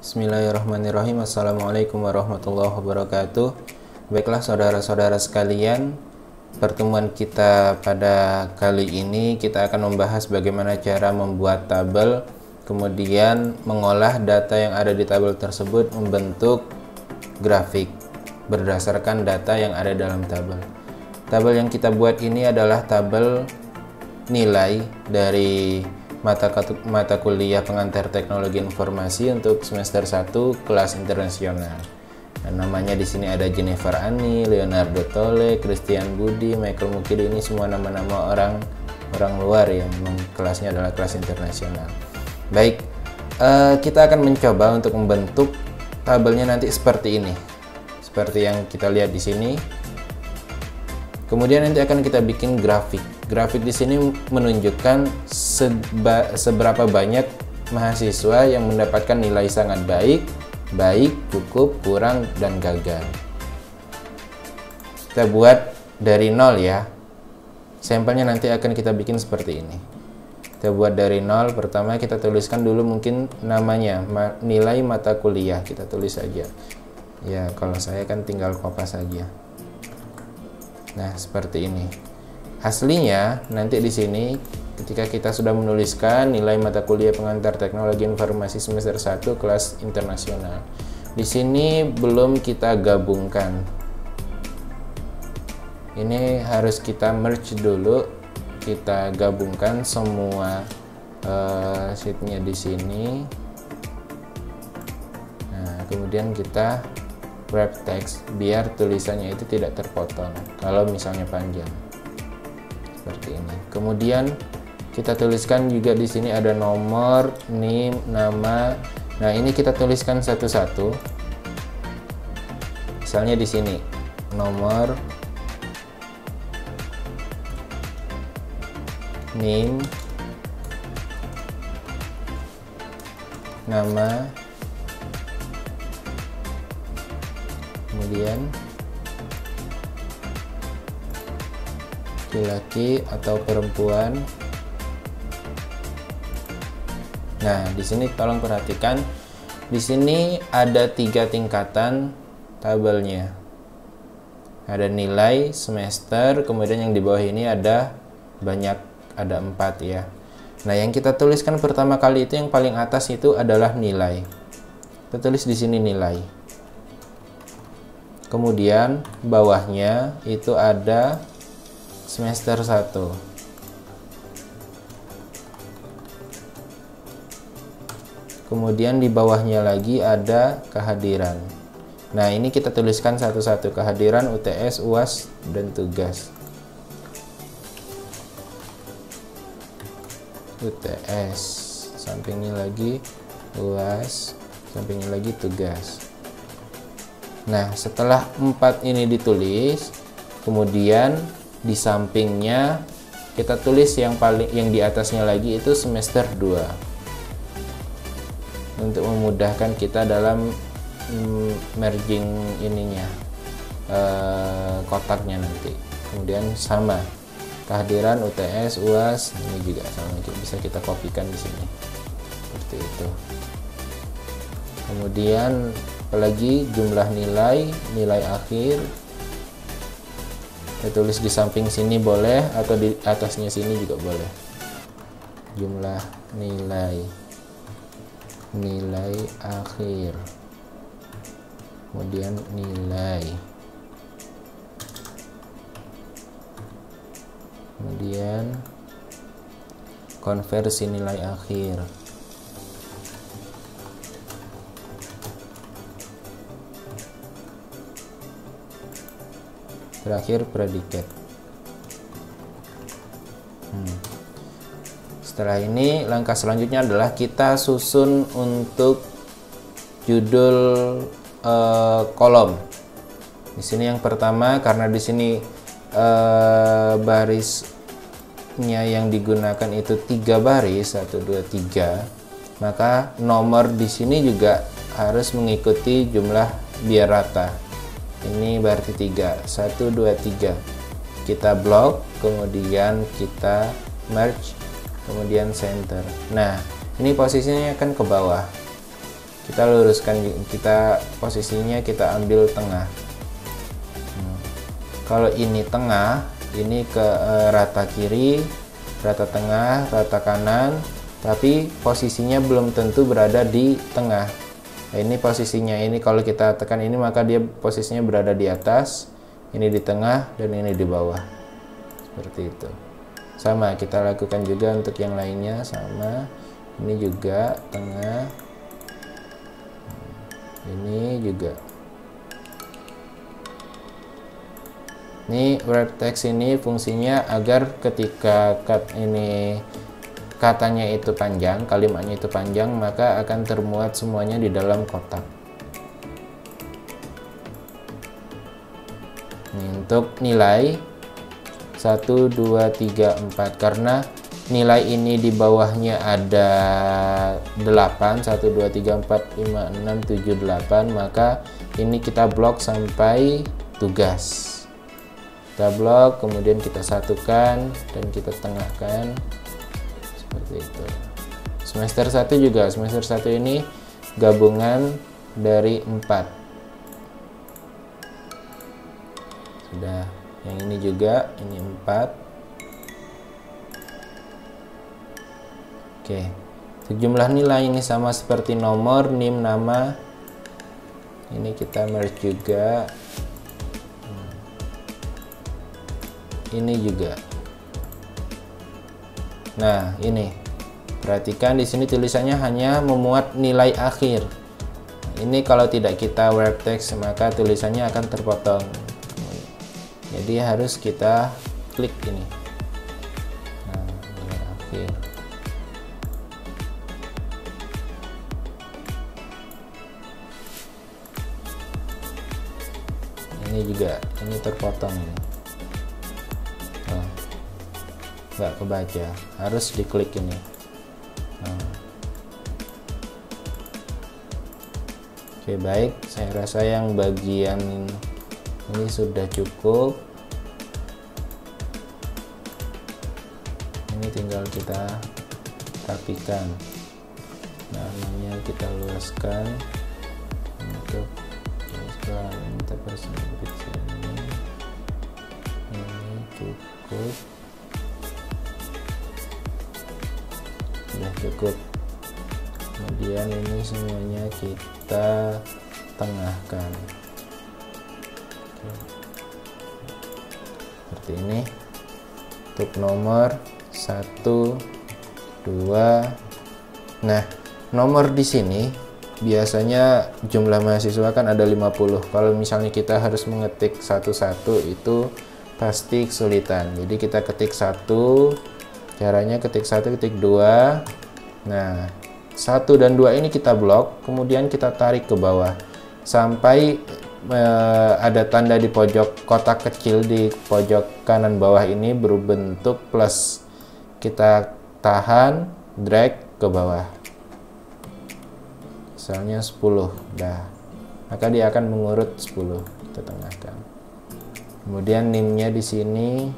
Bismillahirrahmanirrahim. Assalamualaikum warahmatullahi wabarakatuh. Baiklah saudara-saudara sekalian, pertemuan kita pada kali ini kita akan membahas bagaimana cara membuat tabel, kemudian mengolah data yang ada di tabel tersebut membentuk grafik berdasarkan data yang ada dalam tabel. Tabel yang kita buat ini adalah tabel nilai dari mata kuliah pengantar teknologi informasi untuk semester 1 kelas internasional. Nah, namanya di sini ada Jennifer Ani, Leonardo Tole, Christian Budi, Michael Mukidi. Ini semua nama-nama orang luar yang kelasnya adalah kelas internasional. Baik, kita akan mencoba untuk membentuk tabelnya nanti seperti ini. Seperti yang kita lihat di sini. Kemudian nanti akan kita bikin grafik. Grafik di sini menunjukkan seberapa banyak mahasiswa yang mendapatkan nilai sangat baik, cukup, kurang, dan gagal. Kita buat dari nol ya. Sampelnya nanti akan kita bikin seperti ini. Kita buat dari nol. Pertama kita tuliskan dulu mungkin namanya, nilai mata kuliah. Kita tulis saja. Ya, kalau saya kan tinggal kopas saja. Nah, seperti ini. Aslinya nanti di sini ketika kita sudah menuliskan nilai mata kuliah pengantar teknologi informasi semester 1 kelas internasional. Di sini belum kita gabungkan. Ini harus kita merge dulu. Kita gabungkan semua sheetnya di sini. Nah, kemudian kita wrap text biar tulisannya itu tidak terpotong kalau misalnya panjang seperti ini. Kemudian kita tuliskan juga di sini ada nomor, NIM, nama. Nah, ini kita tuliskan satu-satu. Misalnya di sini nomor, NIM, nama, kemudian laki-laki atau perempuan. Nah, di sini tolong perhatikan, di sini ada 3 tingkatan tabelnya. Ada nilai, semester, kemudian yang di bawah ini ada 4 ya. Nah, yang kita tuliskan pertama kali itu yang paling atas itu adalah nilai. Kita tulis di sini nilai. Kemudian bawahnya itu ada semester 1. Kemudian di bawahnya lagi ada kehadiran. Nah, ini kita tuliskan satu-satu, kehadiran, UTS, UAS, dan tugas. UTS, sampingnya lagi UAS, sampingnya lagi tugas. Nah, setelah 4 ini ditulis, kemudian di sampingnya kita tulis yang di atasnya lagi itu semester 2. Untuk memudahkan kita dalam merging ininya, kotaknya nanti. Kemudian sama kehadiran, UTS, UAS, ini juga sama, bisa kita kopikan di sini. Seperti itu. Kemudian apalagi jumlah nilai akhir kita tulis di samping sini boleh atau di atasnya sini juga boleh. Jumlah nilai akhir, kemudian kemudian konversi nilai akhir. Terakhir predikat. Setelah ini langkah selanjutnya adalah kita susun untuk judul kolom. Di sini yang pertama, karena di sini barisnya yang digunakan itu 3 baris, 1 2 3, maka nomor di sini juga harus mengikuti jumlah biar rata. Ini berarti 3, 1 2 3. Kita blok, kemudian kita merge, kemudian center. Nah, ini posisinya kan ke bawah. kita luruskan, kita posisinya kita ambil tengah. Kalau ini tengah, ini ke rata kiri, rata tengah, rata kanan, tapi posisinya belum tentu berada di tengah. Nah, ini posisinya, ini kalau kita tekan ini maka dia posisinya berada di atas, ini di tengah, dan ini di bawah. Seperti itu. Sama kita lakukan juga untuk yang lainnya, sama. Ini juga tengah, ini juga. Ini wrap text ini fungsinya agar ketika ini katanya itu panjang, kalimatnya itu panjang, maka akan termuat semuanya di dalam kotak. Ini untuk nilai 1, 2, 3, 4, karena nilai ini di bawahnya ada 8, 1, 2, 3, 4, 5, 6, 7, 8, maka ini kita blok sampai tugas. Kita blok, kemudian kita satukan dan kita tengahkan seperti itu. Semester 1 juga, semester 1 ini gabungan dari 4. Sudah, yang ini juga, ini 4. Oke, sejumlah nilai ini sama seperti nomor, NIM, nama. Ini kita merge juga. Ini juga. Nah, ini. Perhatikan di sini tulisannya hanya memuat nilai akhir. Ini kalau tidak kita wrap text maka tulisannya akan terpotong. Jadi harus kita klik ini. Nah, nilai akhir. Ini juga, ini terpotong ini. Nggak kebaca, harus diklik ini. Oke, baik, saya rasa yang bagian ini sudah cukup. Ini tinggal kita rapikan, namanya kita luaskan untuk setelah kita persempit ini cukup. Sudah cukup. Kemudian ini semuanya kita tengahkan. Oke. Seperti ini untuk nomor 1, 2. Nah, nomor di sini biasanya jumlah mahasiswa kan ada 50. Kalau misalnya kita harus mengetik satu-satu itu pasti kesulitan. Jadi kita ketik 1, caranya ketik 1, ketik 2. Nah, 1 dan 2 ini kita blok, kemudian kita tarik ke bawah sampai ada tanda di pojok kotak kecil di pojok kanan bawah ini berbentuk plus. Kita tahan, drag ke bawah. Misalnya 10, dah. Maka dia akan mengurut 10. Kita tengahkan. Kemudian NIM-nya di sini,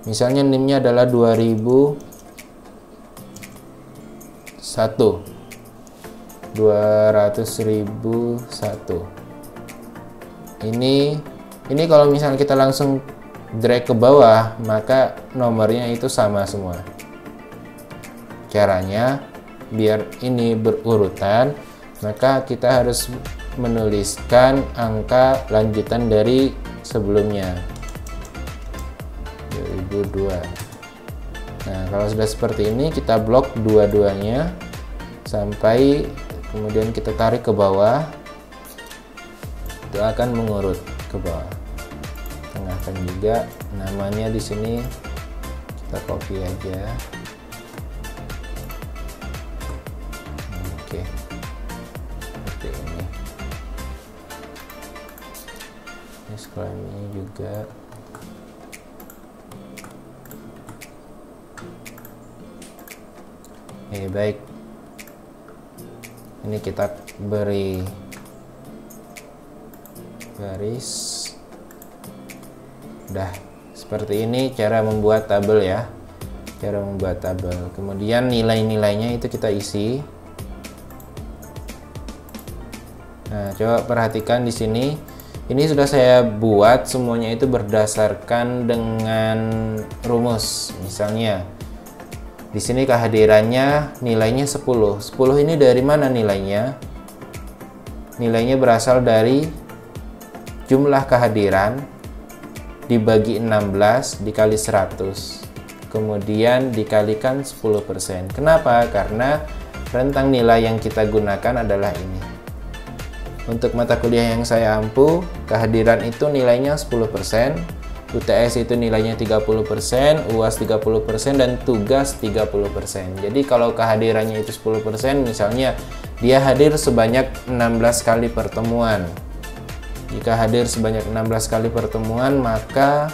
misalnya NIM-nya adalah 2001. 200.001. Ini kalau misalnya kita langsung drag ke bawah, maka nomornya itu sama semua. Caranya biar ini berurutan, maka kita harus menuliskan angka lanjutan dari sebelumnya. 2002. Nah, kalau sudah seperti ini, kita blok dua-duanya sampai kemudian kita tarik ke bawah. Itu akan mengurut ke bawah. Tengahkan juga namanya di sini, kita copy aja. Oke, seperti ini. Ini disclaimer juga. Oke, baik. Ini kita beri garis. Udah seperti ini cara membuat tabel ya. Cara membuat tabel. Kemudian nilai-nilainya itu kita isi. Nah, coba perhatikan di sini. Ini sudah saya buat semuanya itu berdasarkan dengan rumus. Misalnya di sini kehadirannya nilainya 10. 10 ini dari mana nilainya? Nilainya berasal dari jumlah kehadiran dibagi 16 dikali 100. Kemudian dikalikan 10%. Kenapa? Karena rentang nilai yang kita gunakan adalah ini. Untuk mata kuliah yang saya ampu, kehadiran itu nilainya 10%, UTS itu nilainya 30%, UAS 30%, dan tugas 30%. Jadi kalau kehadirannya itu 10%, misalnya dia hadir sebanyak 16 kali pertemuan. Jika hadir sebanyak 16 kali pertemuan, maka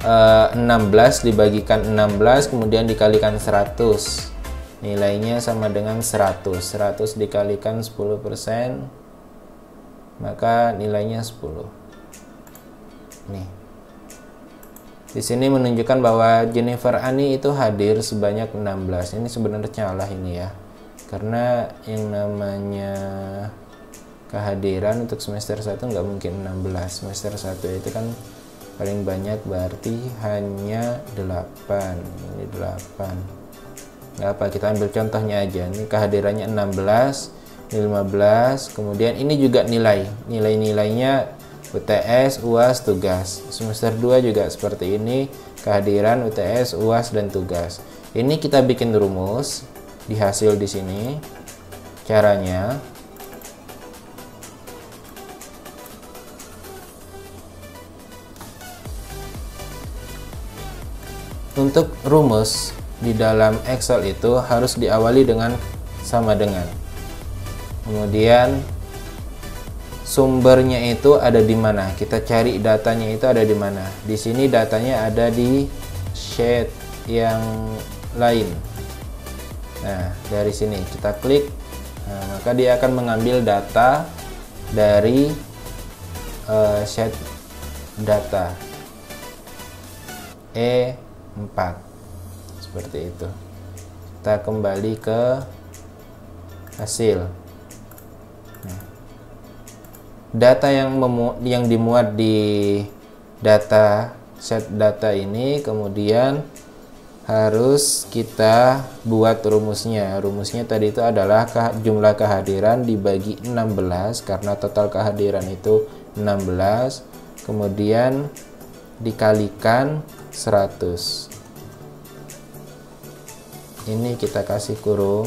16 dibagikan 16 kemudian dikalikan 100. Nilainya sama dengan 100. 100 dikalikan 10%, maka nilainya 10. Nih. Di sini menunjukkan bahwa Jennifer Ani itu hadir sebanyak 16. Ini sebenarnya salah ini ya. Karena yang namanya kehadiran untuk semester 1 nggak mungkin 16. Semester 1 itu kan paling banyak, berarti hanya 8. Ini 8. Nggak apa, kita ambil contohnya aja. Ini kehadirannya 16, ini 15, kemudian ini juga nilainya UTS, UAS, tugas. Semester 2 juga seperti ini, kehadiran, UTS, UAS, dan tugas. Ini kita bikin rumus di hasil di sini. Caranya untuk rumus di dalam Excel itu harus diawali dengan sama dengan. Kemudian sumbernya itu ada di mana? Kita cari datanya itu ada di mana? Di sini datanya ada di sheet yang lain. Nah, dari sini kita klik. Nah, maka dia akan mengambil data dari sheet data E4. Seperti itu. Kita kembali ke hasil. Nah, data yang dimuat di data set data ini kemudian harus kita buat rumusnya. Rumusnya tadi itu adalah jumlah kehadiran dibagi 16 karena total kehadiran itu 16, kemudian dikalikan 100. Ini kita kasih kurung.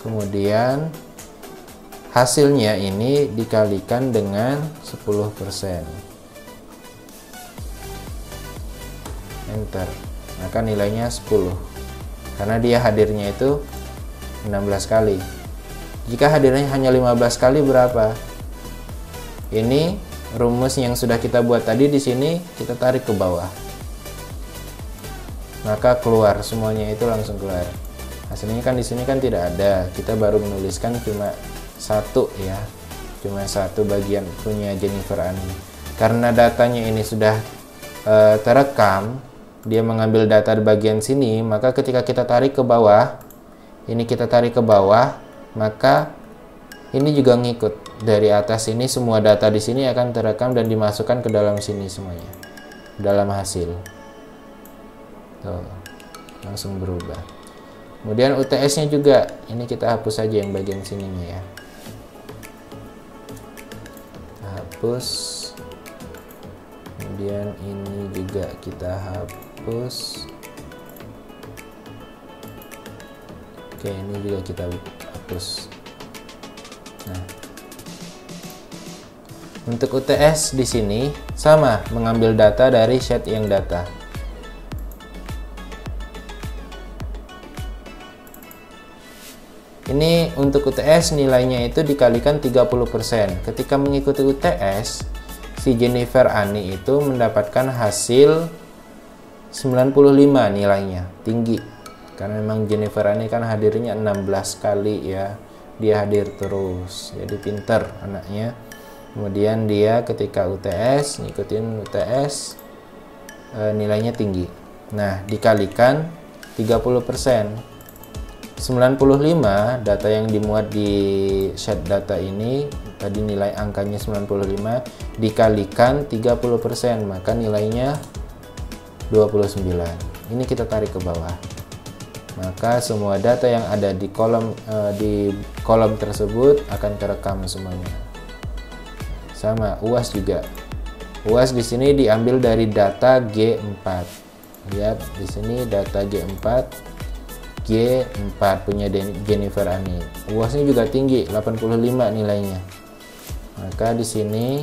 Kemudian hasilnya ini dikalikan dengan 10%. Enter. Maka nilainya 10. Karena dia hadirnya itu 16 kali. Jika hadirnya hanya 15 kali berapa? Ini rumus yang sudah kita buat tadi, di sini kita tarik ke bawah, maka keluar semuanya, itu langsung keluar. Hasilnya kan di sini kan tidak ada, kita baru menuliskan cuma satu ya, cuma satu bagian punya Jennifer Ani. Karena datanya ini sudah terekam, dia mengambil data di bagian sini, maka ketika kita tarik ke bawah, ini kita tarik ke bawah, maka ini juga ngikut. Dari atas ini semua data di sini akan terekam dan dimasukkan ke dalam sini semuanya, dalam hasil. Tuh, langsung berubah. Kemudian UTS-nya juga, ini kita hapus saja yang bagian sininya ya. Hapus. Kemudian ini juga kita hapus. Oke, ini juga kita hapus. Nah, untuk UTS di sini sama, mengambil data dari sheet yang data. Ini untuk UTS nilainya itu dikalikan 30%. Ketika mengikuti UTS, si Jennifer Ani itu mendapatkan hasil 95 nilainya, tinggi. Karena memang Jennifer Ani kan hadirnya 16 kali ya. Dia hadir terus, jadi pinter anaknya. Kemudian dia ketika UTS, ngikutin UTS, nilainya tinggi. Nah, dikalikan 30%. 95 data yang dimuat di sheet data ini, tadi nilai angkanya 95 dikalikan 30%, maka nilainya 29. Ini kita tarik ke bawah. Maka semua data yang ada di kolom tersebut akan terekam semuanya. Sama UAS juga. UAS di sini diambil dari data G4. Lihat di sini data G4 punya Jennifer Ani. UASnya juga tinggi, 85 nilainya. Maka di sini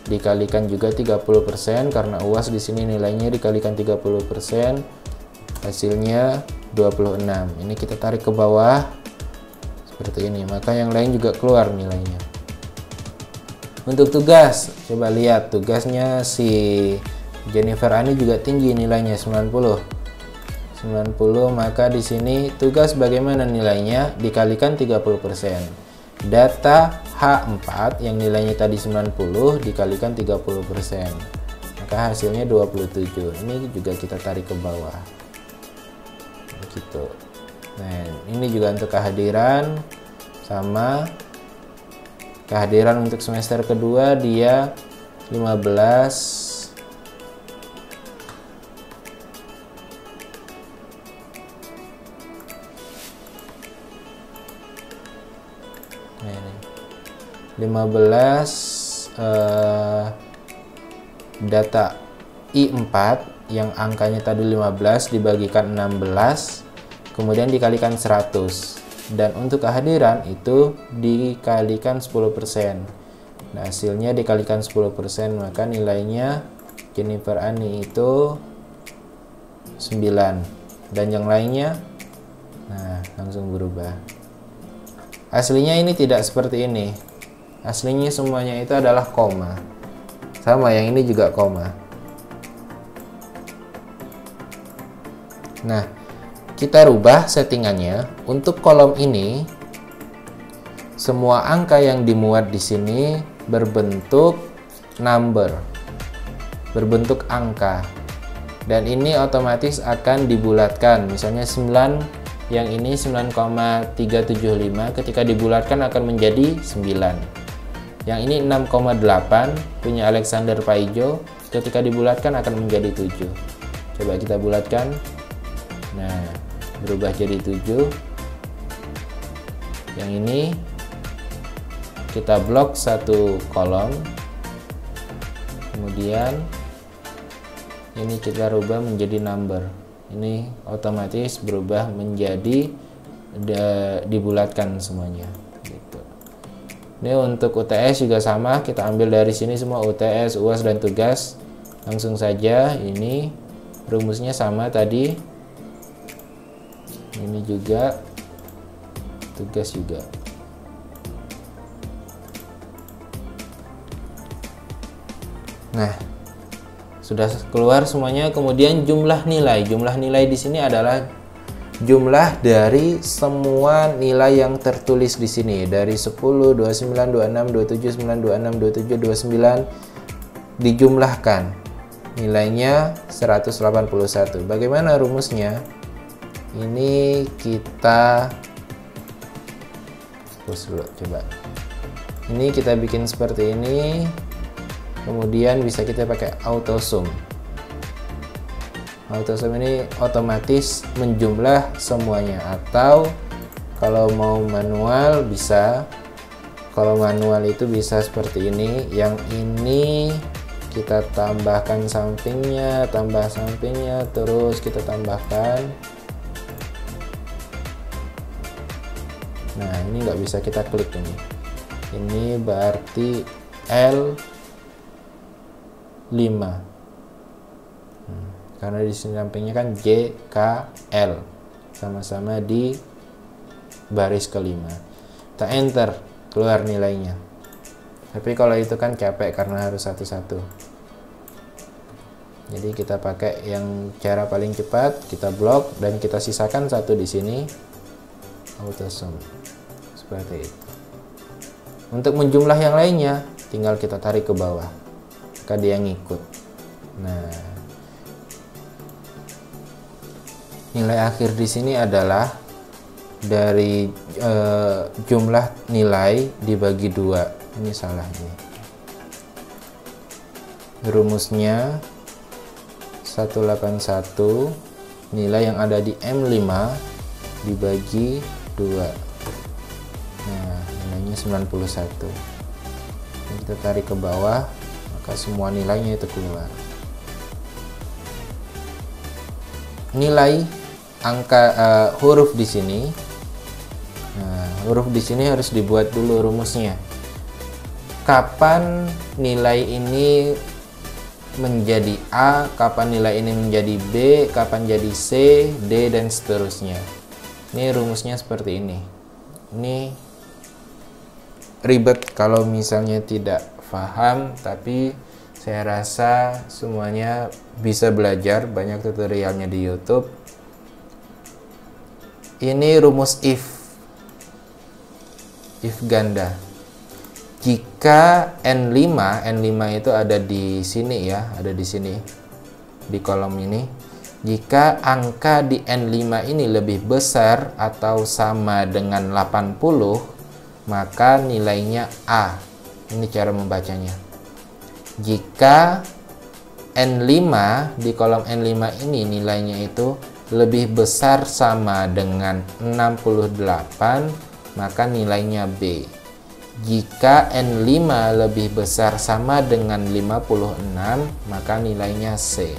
dikalikan juga 30% karena UAS di sini nilainya dikalikan 30%, hasilnya 26. Ini kita tarik ke bawah seperti ini, maka yang lain juga keluar nilainya. Untuk tugas, coba lihat tugasnya si Jennifer Ani juga tinggi nilainya 90, maka di sini tugas bagaimana nilainya dikalikan 30%. Data H4 yang nilainya tadi 90 dikalikan 30%, maka hasilnya 27. Ini juga kita tarik ke bawah. Gitu. Nah, ini juga untuk kehadiran, sama kehadiran untuk semester kedua dia 15. Nah, ini 15 data I4 yang angkanya tadi 15 dibagikan 16, kemudian dikalikan 100, dan untuk kehadiran itu dikalikan 10%. Nah, hasilnya dikalikan 10%, maka nilainya Jennifer Ani itu 9, dan yang lainnya langsung berubah. Aslinya ini tidak seperti ini. Aslinya semuanya itu adalah koma. Sama, yang ini juga koma. Nah, kita rubah settingannya. Untuk kolom ini, semua angka yang dimuat di sini berbentuk number, berbentuk angka. Dan ini otomatis akan dibulatkan. Misalnya 9, yang ini 9,375, ketika dibulatkan akan menjadi 9. Yang ini 6,8 punya Alexander Paijo, ketika dibulatkan akan menjadi 7. Coba kita bulatkan. Nah, berubah jadi 7. Yang ini kita blok satu kolom, kemudian ini kita rubah menjadi number. Ini otomatis berubah menjadi dibulatkan semuanya gitu. Ini untuk UTS juga sama, kita ambil dari sini semua UTS, UAS, dan tugas. Langsung saja, ini rumusnya sama tadi. Ini juga tugas juga. Nah, sudah keluar semuanya. Kemudian jumlah nilai. Jumlah nilai di sini adalah jumlah dari semua nilai yang tertulis di sini. Dari 10, 29, 26, 27, 9, 26, 27, 29 dijumlahkan. Nilainya 181. Bagaimana rumusnya? Ini kita hapus dulu, coba. Ini kita bikin seperti ini, kemudian bisa kita pakai auto sum. Auto sum ini otomatis menjumlah semuanya, atau kalau mau manual bisa. Kalau manual itu bisa seperti ini. Yang ini kita tambahkan sampingnya, tambah sampingnya, terus kita tambahkan. Nah, ini nggak bisa kita klik ini. Ini berarti L5. Karena di sini sampingnya kan J, K, L. Sama-sama di baris kelima. Kita enter, keluar nilainya. Tapi kalau itu kan capek karena harus satu-satu. Jadi kita pakai yang cara paling cepat, kita blok dan kita sisakan satu di sini. Auto sum. Seperti itu. Untuk menjumlah yang lainnya tinggal kita tarik ke bawah, maka dia ngikut. Nah, Nilai akhir di sini adalah dari jumlah nilai dibagi 2. Ini salah ini. Rumusnya 181 nilai yang ada di M5 dibagi 2. Nah, nilainya 91. Ini kita tarik ke bawah, maka semua nilainya itu keluar. Nilai angka huruf di sini. Nah, huruf di sini harus dibuat dulu rumusnya. Kapan nilai ini menjadi A, kapan nilai ini menjadi B, kapan jadi C, D, dan seterusnya. Ini rumusnya seperti ini. Ini ribet kalau misalnya tidak paham, tapi saya rasa semuanya bisa belajar, banyak tutorialnya di YouTube. Ini rumus if ganda. Jika N5 itu ada di sini ya, ada di sini di kolom ini. Jika angka di N5 ini lebih besar atau sama dengan 80, maka nilainya A. Ini cara membacanya. Jika N5 di kolom N5 ini nilainya itu lebih besar sama dengan 68, maka nilainya B. Jika N5 lebih besar sama dengan 56, maka nilainya C.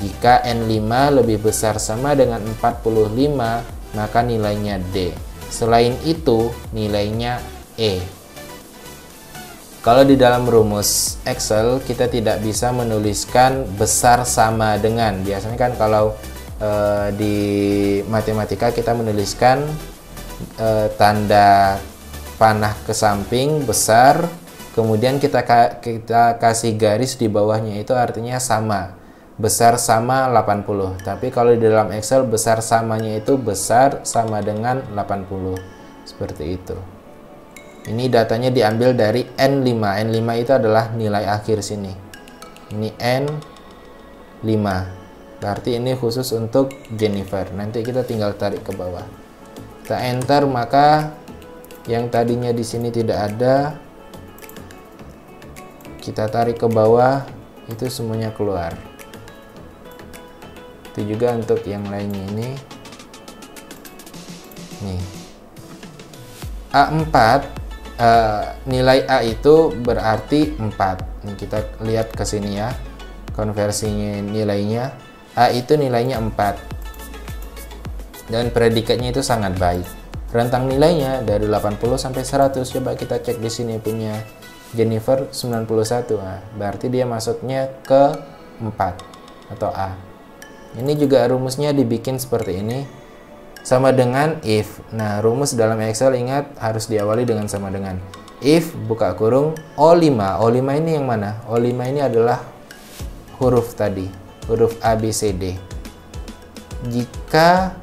Jika N5 lebih besar sama dengan 45, maka nilainya D. Selain itu, nilainya E. Kalau di dalam rumus Excel, kita tidak bisa menuliskan besar sama dengan. Biasanya kan kalau di matematika kita menuliskan tanda panah ke samping besar, kemudian kita kasih garis di bawahnya, itu artinya sama, besar sama 80. Tapi kalau di dalam Excel, besar samanya itu besar sama dengan 80, seperti itu. Ini datanya diambil dari N5. N5 itu adalah nilai akhir sini. Ini N5, berarti ini khusus untuk Jennifer. Nanti kita tinggal tarik ke bawah, kita enter, maka yang tadinya di sini tidak ada, kita tarik ke bawah, itu semuanya keluar. Itu juga untuk yang lainnya ini. Nih, A4, nilai A itu berarti 4. Nih kita lihat ke sini ya, konversinya nilainya. A itu nilainya 4. Dan predikatnya itu sangat baik. Rentang nilainya dari 80 sampai 100. Coba kita cek di sini punya Jennifer 91. Nah, berarti dia masuknya ke 4 atau A. Ini juga rumusnya dibikin seperti ini. Sama dengan if. Nah, rumus dalam Excel ingat harus diawali dengan sama dengan. If buka kurung O5. O5 ini yang mana? O5 ini adalah huruf tadi, huruf A, B, C, D. Jika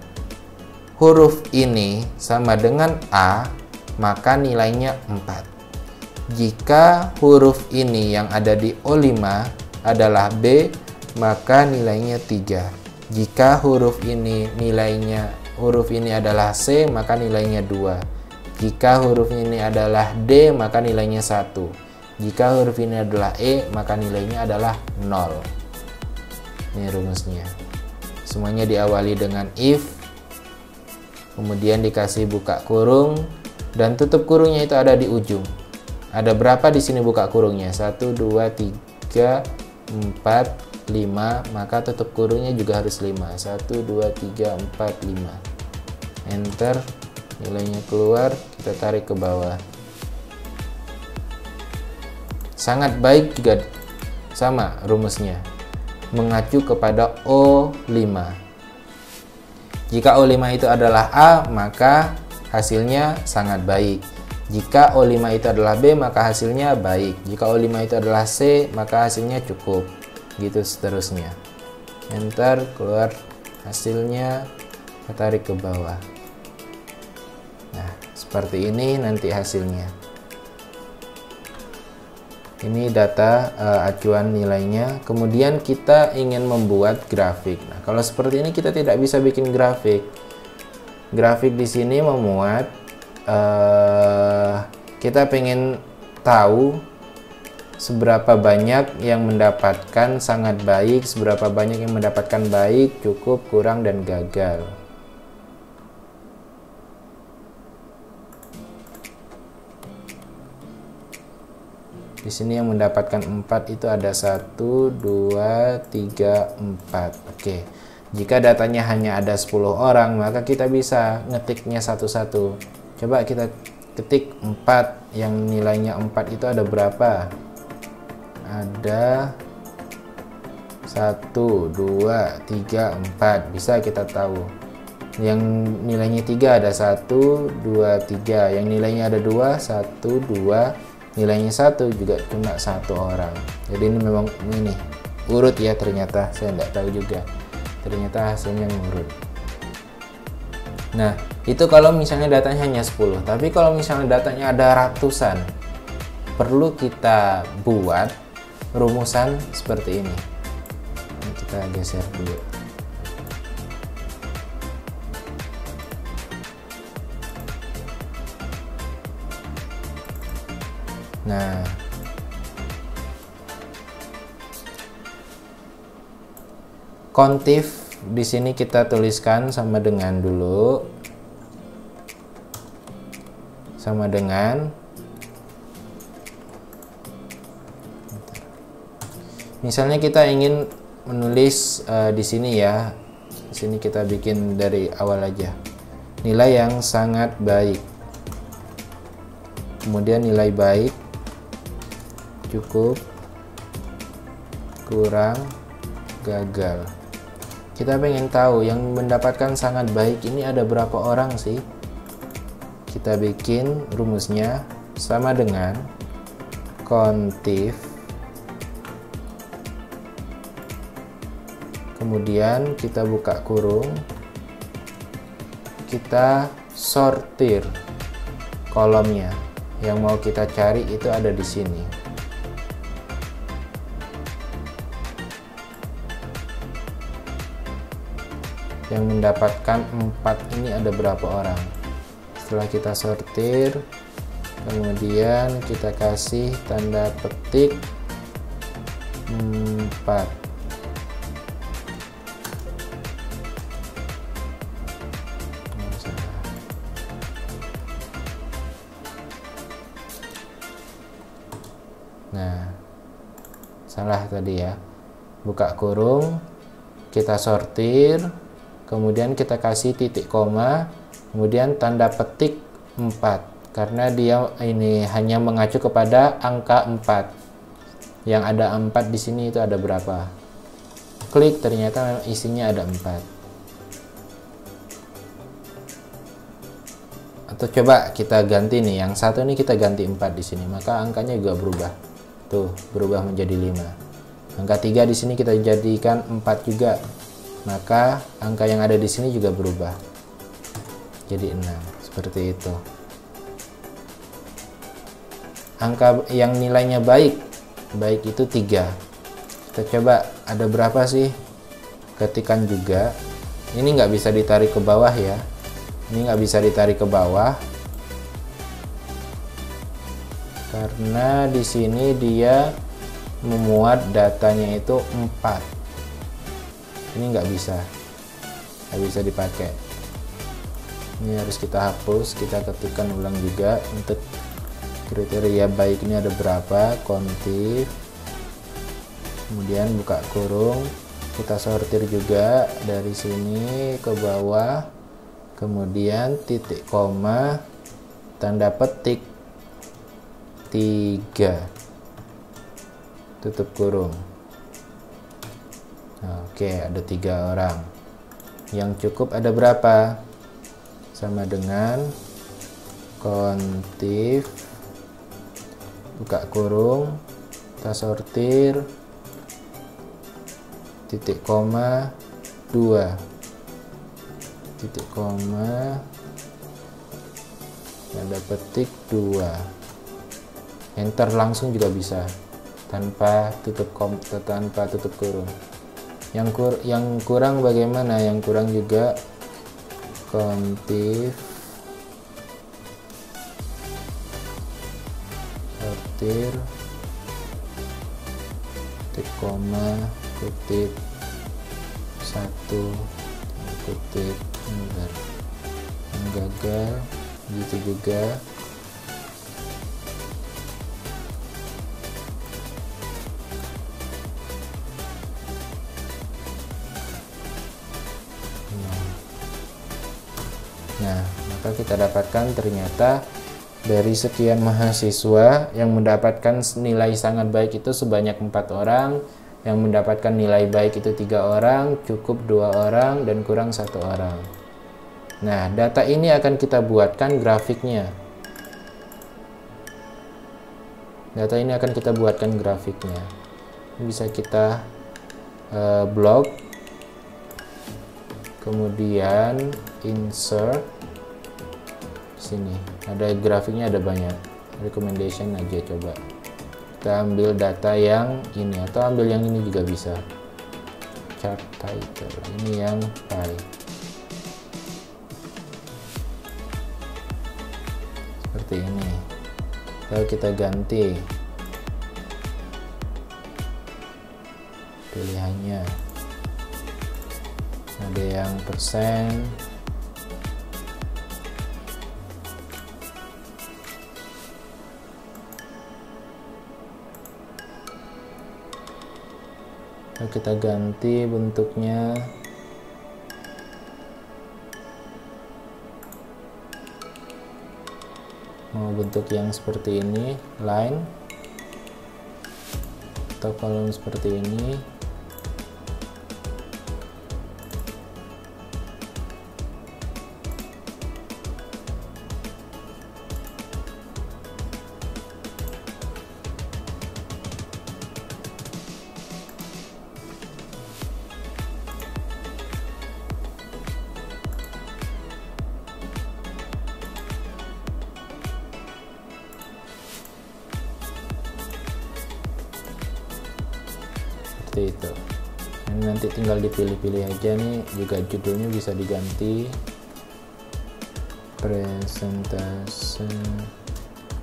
huruf ini sama dengan A, maka nilainya 4. Jika huruf ini yang ada di O5 adalah B, maka nilainya 3. Jika huruf ini adalah C, maka nilainya 2. Jika huruf ini adalah D, maka nilainya 1. Jika huruf ini adalah E, maka nilainya adalah 0. Ini rumusnya. Semuanya diawali dengan if, kemudian dikasih buka kurung, dan tutup kurungnya itu ada di ujung. Ada berapa di sini buka kurungnya? 1, 2, 3, 4, 5. Maka tutup kurungnya juga harus 5. 1, 2, 3, 4, 5. Enter, nilainya keluar, kita tarik ke bawah. Sangat baik juga sama rumusnya, mengacu kepada O5. Jika O5 itu adalah A, maka hasilnya sangat baik. Jika O5 itu adalah B, maka hasilnya baik. Jika O5 itu adalah C, maka hasilnya cukup. Gitu seterusnya. Enter, keluar hasilnya, kita tarik ke bawah. Nah, seperti ini nanti hasilnya. Ini data acuan nilainya. Kemudian kita ingin membuat grafik. Nah, kalau seperti ini kita tidak bisa bikin grafik. Grafik di sini memuat kita pengen tahu seberapa banyak yang mendapatkan sangat baik, seberapa banyak yang mendapatkan baik, cukup, kurang, dan gagal. Di sini yang mendapatkan 4 itu ada 1, 2, 3, 4. Oke. Jika datanya hanya ada 10 orang, maka kita bisa ngetiknya satu-satu. Coba kita ketik 4, yang nilainya 4 itu ada berapa? Ada 1, 2, 3, 4. Bisa kita tahu. Yang nilainya 3 ada 1, 2, 3. Yang nilainya ada 2, 1, 2. Nilainya 1 juga cuma 1 orang. Jadi ini memang ini urut ya, ternyata saya tidak tahu juga, ternyata hasilnya ngurut. Nah, itu kalau misalnya datanya hanya 10. Tapi kalau misalnya datanya ada ratusan, perlu kita buat rumusan seperti ini. Kita geser dulu. Nah, kontif di sini kita tuliskan sama dengan dulu, sama dengan, misalnya kita ingin menulis di sini ya, di sini kita bikin dari awal aja, nilai yang sangat baik, kemudian nilai baik, cukup, kurang, gagal. Kita pengen tahu yang mendapatkan sangat baik ini ada berapa orang sih? Kita bikin rumusnya sama dengan kontif, kemudian kita buka kurung, kita sortir kolomnya. Yang mau kita cari itu ada di sini. Yang mendapatkan 4 ini ada berapa orang? Setelah kita sortir, kemudian kita kasih tanda petik 4. Nah, salah tadi ya. Buka kurung, kita sortir, kemudian kita kasih titik koma, kemudian tanda petik 4, karena dia ini hanya mengacu kepada angka 4. Yang ada 4 di sini itu ada berapa? Klik, ternyata isinya ada 4. Atau coba kita ganti nih, yang satu ini kita ganti 4 di sini, maka angkanya juga berubah. Tuh, berubah menjadi 5. Angka 3 di sini kita jadikan 4 juga. Maka angka yang ada di sini juga berubah jadi 6, seperti itu. Angka yang nilainya baik itu 3. Kita coba ada berapa sih? Ketikan juga. Ini nggak bisa ditarik ke bawah ya. Ini nggak bisa ditarik ke bawah karena di sini dia memuat datanya itu 4. Ini nggak bisa dipakai. Ini harus kita hapus, kita ketikkan ulang juga untuk kriteria baik ini ada berapa, kontif, kemudian buka kurung, kita sortir juga dari sini ke bawah, kemudian titik koma, tanda petik 3, tutup kurung. Oke, ada 3 orang. Yang cukup ada berapa? Sama dengan kontif, buka kurung, kita sortir, titik koma 2, titik koma, tanda petik 2. Enter langsung juga bisa. tanpa tutup kurung. Yang kurang bagaimana? Yang kurang juga kontif sortir kutip koma kutip 1 kutip enter. Yang gagal gitu juga. Nah, maka kita dapatkan ternyata dari sekian mahasiswa yang mendapatkan nilai sangat baik itu sebanyak 4 orang, yang mendapatkan nilai baik itu 3 orang, cukup 2 orang, dan kurang 1 orang. Nah, data ini akan kita buatkan grafiknya. Data ini akan kita buatkan grafiknya. Bisa kita blok, kemudian insert. Sini ada grafiknya, ada banyak. Recommendation aja, coba kita ambil data yang ini atau ambil yang ini juga bisa. Chart title, ini yang pie. Seperti ini. Lalu kita ganti pilihannya. Ada yang persen, lalu kita ganti bentuknya. Mau bentuk yang seperti ini, line, atau kolom seperti ini. Itu ini nanti tinggal dipilih-pilih aja nih. Juga judulnya bisa diganti presentase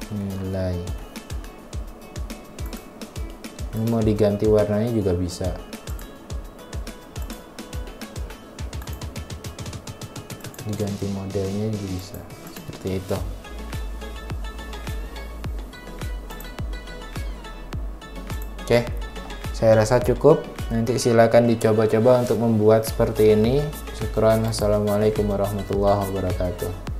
nilai. Ini mau diganti warnanya juga bisa. Diganti modelnya juga bisa, seperti itu. Oke, saya rasa cukup. Nanti silakan dicoba-coba untuk membuat seperti ini. Syukran. Assalamualaikum warahmatullahi wabarakatuh.